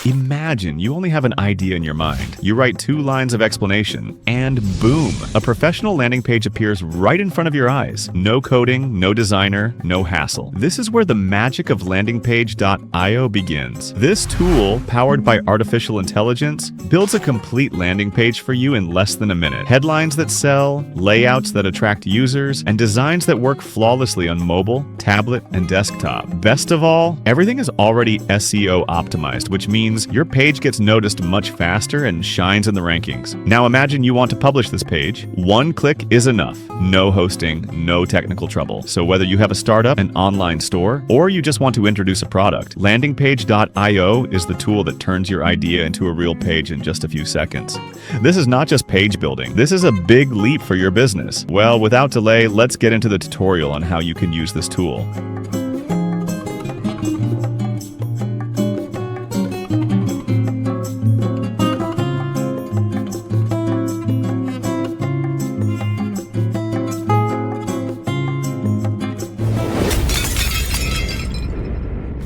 Imagine you only have an idea in your mind. You write 2 lines of explanation, and boom, a professional landing page appears right in front of your eyes. No coding, no designer, no hassle. This is where the magic of landingpage.io begins. This tool, powered by artificial intelligence, builds a complete landing page for you in less than a minute. Headlines that sell, layouts that attract users, and designs that work flawlessly on mobile, tablet, and desktop. Best of all, everything is already SEO optimized, which means your page gets noticed much faster and shines in the rankings. Now imagine you want to publish this page. 1 click is enough. No hosting, no technical trouble. So whether you have a startup, an online store, or you just want to introduce a product, landingpage.io is the tool that turns your idea into a real page in just a few seconds. This is not just page building. This is a big leap for your business. Well, without delay, let's get into the tutorial on how you can use this tool.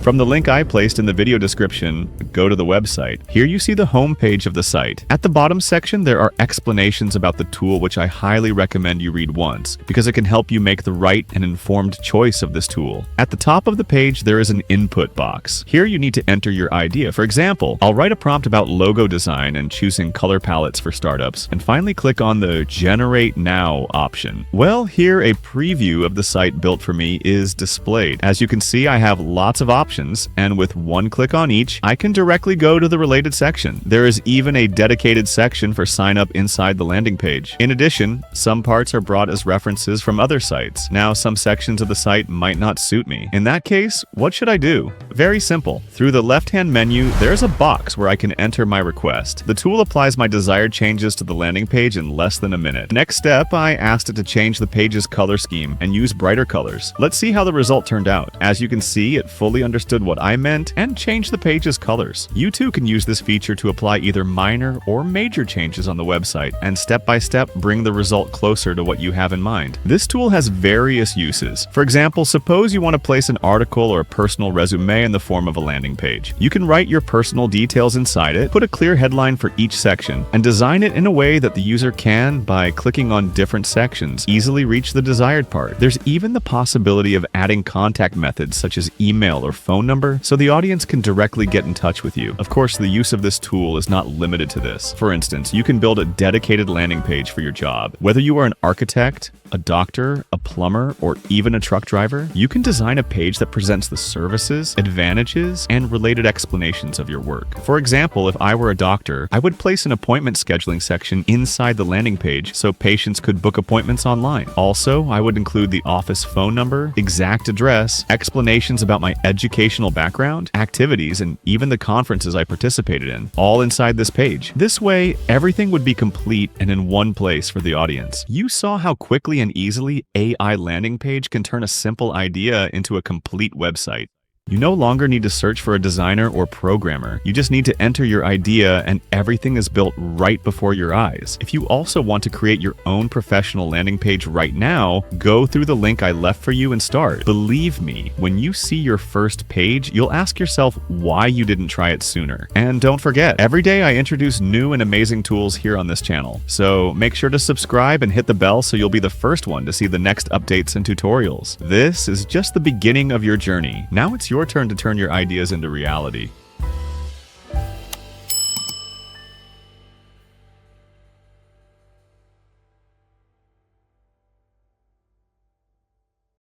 From the link I placed in the video description, go to the website. Here you see the home page of the site. At the bottom section, there are explanations about the tool, which I highly recommend you read once, because it can help you make the right and informed choice of this tool. At the top of the page, there is an input box. Here you need to enter your idea. For example, I'll write a prompt about logo design and choosing color palettes for startups, and finally click on the Generate Now option. Well, here a preview of the site built for me is displayed. As you can see, I have lots of options, and with 1 click on each, I can directly go to the related section. There is even a dedicated section for sign up inside the landing page. In addition, some parts are brought as references from other sites. Now, some sections of the site might not suit me. In that case, what should I do? Very simple. Through the left-hand menu, there's a box where I can enter my request. The tool applies my desired changes to the landing page in less than a minute. Next step, I asked it to change the page's color scheme and use brighter colors. Let's see how the result turned out. As you can see, it fully understood what I meant and changed the page's colors. You too can use this feature to apply either minor or major changes on the website and step by step bring the result closer to what you have in mind. This tool has various uses. For example, suppose you want to place an article or a personal resume in the form of a landing page. You can write your personal details inside it, put a clear headline for each section, and design it in a way that the user can, by clicking on different sections, easily reach the desired part. There's even the possibility of adding contact methods such as email or phone number, so the audience can directly get in touch with you. Of course, the use of this tool is not limited to this. For instance, you can build a dedicated landing page for your job. Whether you are an architect, a doctor, a plumber, or even a truck driver, you can design a page that presents the services, advantages, and related explanations of your work. For example, if I were a doctor, I would place an appointment scheduling section inside the landing page so patients could book appointments online. Also, I would include the office phone number, exact address, explanations about my educational background, activities, and even the conferences I participated in, all inside this page. This way, everything would be complete and in one place for the audience. You saw how quickly and easily AI landing page can turn a simple idea into a complete website. You no longer need to search for a designer or programmer. You just need to enter your idea and everything is built right before your eyes. If you also want to create your own professional landing page right now, go through the link I left for you and start. Believe me, when you see your first page, you'll ask yourself why you didn't try it sooner. And don't forget, every day I introduce new and amazing tools here on this channel. So make sure to subscribe and hit the bell so you'll be the first one to see the next updates and tutorials. This is just the beginning of your journey. Now it's your turn to turn your ideas into reality.